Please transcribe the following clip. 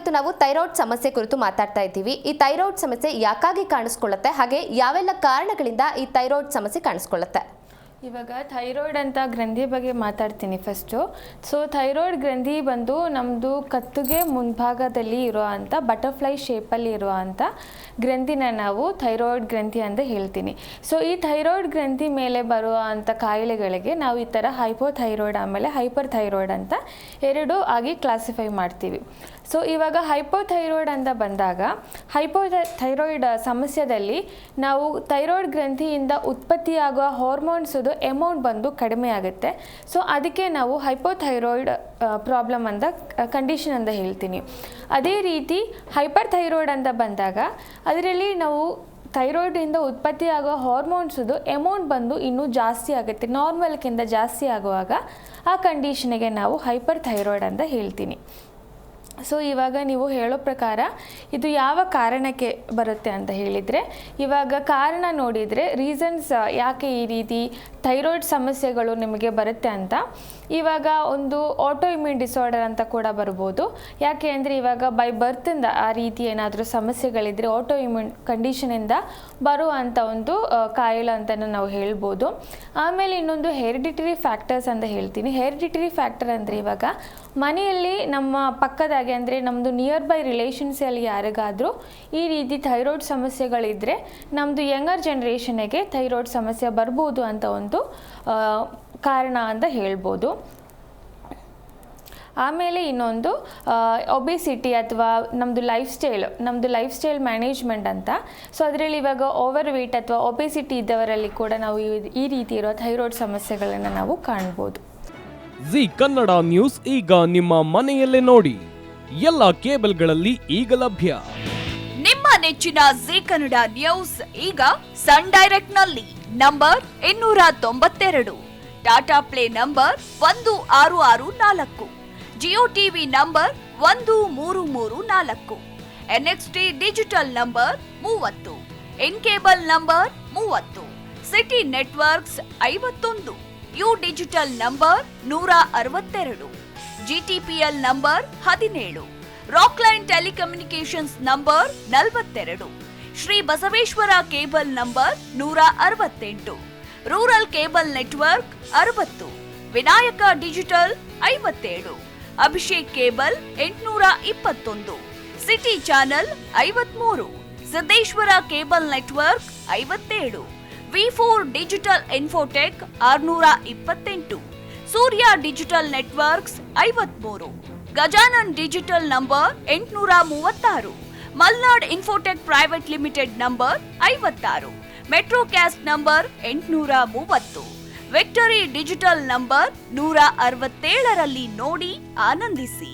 ಇವತ್ತು ನಾವು ಥೈರಾಯ್ಡ್ ಸಮಸ್ಯೆ ಕುರಿತು ಮಾತಾಡ್ತಾ ಇದ್ದೀವಿ. ಈ ಥೈರಾಯ್ಡ್ ಸಮಸ್ಯೆ ಯಾಕಾಗಿ ಕಾಣಿಸ್ಕೊಳ್ಳುತ್ತೆ, ಹಾಗೆ ಯಾವೆಲ್ಲ ಕಾರಣಗಳಿಂದ ಈ ಥೈರಾಯ್ಡ್ ಸಮಸ್ಯೆ ಕಾಣಿಸ್ಕೊಳ್ಳುತ್ತೆ? ಇವಾಗ ಥೈರಾಯ್ಡ್ ಅಂತ ಗ್ರಂಥಿ ಬಗ್ಗೆ ಮಾತಾಡ್ತೀನಿ ಫಸ್ಟು. ಸೊ ಥೈರಾಯ್ಡ್ ಗ್ರಂಥಿ ಬಂದು ನಮ್ಮದು ಕತ್ತಿಗೆ ಮುಂಭಾಗದಲ್ಲಿ ಇರೋ ಅಂಥ ಬಟರ್ಫ್ಲೈ ಶೇಪಲ್ಲಿ ಇರೋ ಅಂಥ ಗ್ರಂಥಿನ ನಾವು ಥೈರಾಯ್ಡ್ ಗ್ರಂಥಿ ಅಂತ ಹೇಳ್ತೀನಿ. ಸೊ ಈ ಥೈರಾಯ್ಡ್ ಗ್ರಂಥಿ ಮೇಲೆ ಬರುವ ಅಂಥ ಕಾಯಿಲೆಗಳಿಗೆ ನಾವು ಈ ಥರ ಹೈಪೋಥೈರಾಯ್ಡ್ ಆಮೇಲೆ ಹೈಪರ್ ಥೈರಾಯ್ಡ್ ಅಂತ ಎರಡು ಆಗಿ ಕ್ಲಾಸಿಫೈ ಮಾಡ್ತೀವಿ. ಸೊ ಇವಾಗ ಹೈಪೋಥೈರಾಯ್ಡ್ ಅಂತ ಬಂದಾಗ ಹೈಪೋಥೈರಾಯ್ಡ್ ಸಮಸ್ಯೆಯಲ್ಲಿ ನಾವು ಥೈರಾಯ್ಡ್ ಗ್ರಂಥಿಯಿಂದ ಉತ್ಪತ್ತಿಯಾಗುವ ಹಾರ್ಮೋನ್ಸದು ಅಮೌಂಟ್ ಬಂದು ಕಡಿಮೆ ಆಗುತ್ತೆ. ಸೊ ಅದಕ್ಕೆ ನಾವು ಹೈಪೋಥೈರಾಯ್ಡ್ ಪ್ರಾಬ್ಲಮ್ ಅಂತ ಕಂಡೀಷನ್ ಅಂತ ಹೇಳ್ತೀನಿ. ಅದೇ ರೀತಿ ಹೈಪರ್ ಥೈರಾಯ್ಡ್ ಅಂತ ಬಂದಾಗ ಅದರಲ್ಲಿ ನಾವು ಥೈರಾಯ್ಡಿಂದ ಉತ್ಪತ್ತಿಯಾಗೋ ಹಾರ್ಮೋನ್ಸದು ಅಮೌಂಟ್ ಬಂದು ಇನ್ನೂ ಜಾಸ್ತಿ ಆಗುತ್ತೆ, ನಾರ್ಮಲ್ಗಿಂತ ಜಾಸ್ತಿ ಆಗುವಾಗ ಆ ಕಂಡೀಷನಿಗೆ ನಾವು ಹೈಪರ್ ಥೈರಾಯ್ಡ್ ಅಂತ ಹೇಳ್ತೀನಿ. ಸೊ ಇವಾಗ ನೀವು ಹೇಳೋ ಪ್ರಕಾರ ಇದು ಯಾವ ಕಾರಣಕ್ಕೆ ಬರುತ್ತೆ ಅಂತ ಹೇಳಿದರೆ, ಇವಾಗ ಕಾರಣ ನೋಡಿದರೆ ರೀಸನ್ಸ್ ಯಾಕೆ ಈ ರೀತಿ ಥೈರಾಯ್ಡ್ ಸಮಸ್ಯೆಗಳು ನಿಮಗೆ ಬರುತ್ತೆ ಅಂತ, ಇವಾಗ ಒಂದು ಆಟೋ ಇಮ್ಯೂನ್ ಡಿಸಾರ್ಡರ್ ಅಂತ ಕೂಡ ಬರ್ಬೋದು. ಯಾಕೆ ಅಂದರೆ ಇವಾಗ ಬೈ ಬರ್ತಿಂದ ಆ ರೀತಿ ಏನಾದರೂ ಸಮಸ್ಯೆಗಳಿದ್ದರೆ ಆಟೋ ಇಮ್ಯೂನ್ ಕಂಡೀಷನಿಂದ ಬರುವಂಥ ಒಂದು ಕಾಯಿಲೆ ಅಂತಲೂ ನಾವು ಹೇಳ್ಬೋದು. ಆಮೇಲೆ ಇನ್ನೊಂದು ಹೆರಿಡಿಟರಿ ಫ್ಯಾಕ್ಟರ್ಸ್ ಅಂತ ಹೇಳ್ತೀನಿ. ಹೆರಿಡಿಟರಿ ಫ್ಯಾಕ್ಟರ್ ಅಂದರೆ ಇವಾಗ ಮನೆಯಲ್ಲಿ ನಮ್ಮ ಪಕ್ಕದಾಗೆ ಅಂದರೆ ನಮ್ಮದು ನಿಯರ್ ಬೈ ರಿಲೇಷನ್ಸಲ್ಲಿ ಯಾರಿಗಾದರೂ ಈ ರೀತಿ ಥೈರಾಯ್ಡ್ ಸಮಸ್ಯೆಗಳಿದ್ದರೆ ನಮ್ಮದು ಯಂಗರ್ ಜನ್ರೇಷನ್ಗೆ ಥೈರಾಯ್ಡ್ ಸಮಸ್ಯೆ ಬರ್ಬೋದು ಅಂತ ಒಂದು ಕಾರಣ ಅಂತ ಹೇಳ್ಬೋದು. ಆಮೇಲೆ ಇನ್ನೊಂದು ಒಬೆಸಿಟಿ ಅಥವಾ ನಮ್ಮದು ಲೈಫ್ ಸ್ಟೈಲ್ ಮ್ಯಾನೇಜ್ಮೆಂಟ್ ಅಂತ. ಸೊ ಅದರಲ್ಲಿ ಇವಾಗ ಓವರ್ ವೇಟ್ ಅಥವಾ ಒಬೆಸಿಟಿ ಇದ್ದವರಲ್ಲಿ ಕೂಡ ನಾವು ಈ ರೀತಿ ಇರೋ ಥೈರಾಯ್ಡ್ ಸಮಸ್ಯೆಗಳನ್ನು ನಾವು ಕಾಣ್ಬೋದು. ಜಿ ಕನ್ನಡ ನ್ಯೂಸ್ ಈಗ ನಿಮ್ಮ ಮನೆಯಲ್ಲೇ ನೋಡಿ, ಎಲ್ಲ ಕೇಬಲ್ಗಳಲ್ಲಿ ಈಗ ಲಭ್ಯ. ನಿಮ್ಮ ನೆಚ್ಚಿನ ಜಿ ಕನ್ನಡ ನ್ಯೂಸ್ ಈಗ ಸನ್ ಡೈರೆಕ್ಟ್ ನಲ್ಲಿ number 292, Tata Play number 1664, Jio TV number 1334, NXT digital number 30, N cable number 30, city networks 51, U digital number 162, GTPL number 17, Rockline telecommunications number 42, Shri Basaveshwara cable number 168, rural cable network 60, Vinayaka digital 57, Abhishek cable 821, city channel 53, Siddeshwara cable network 57, ವಿ4 digital infotech 628, Surya digital networks 53, Gajanan digital number 836, Malnad infotech private limited number 56, metrocast number 830, victory digital number 167ರಲ್ಲಿ ನೋಡಿ ಆನಂದಿಸಿ.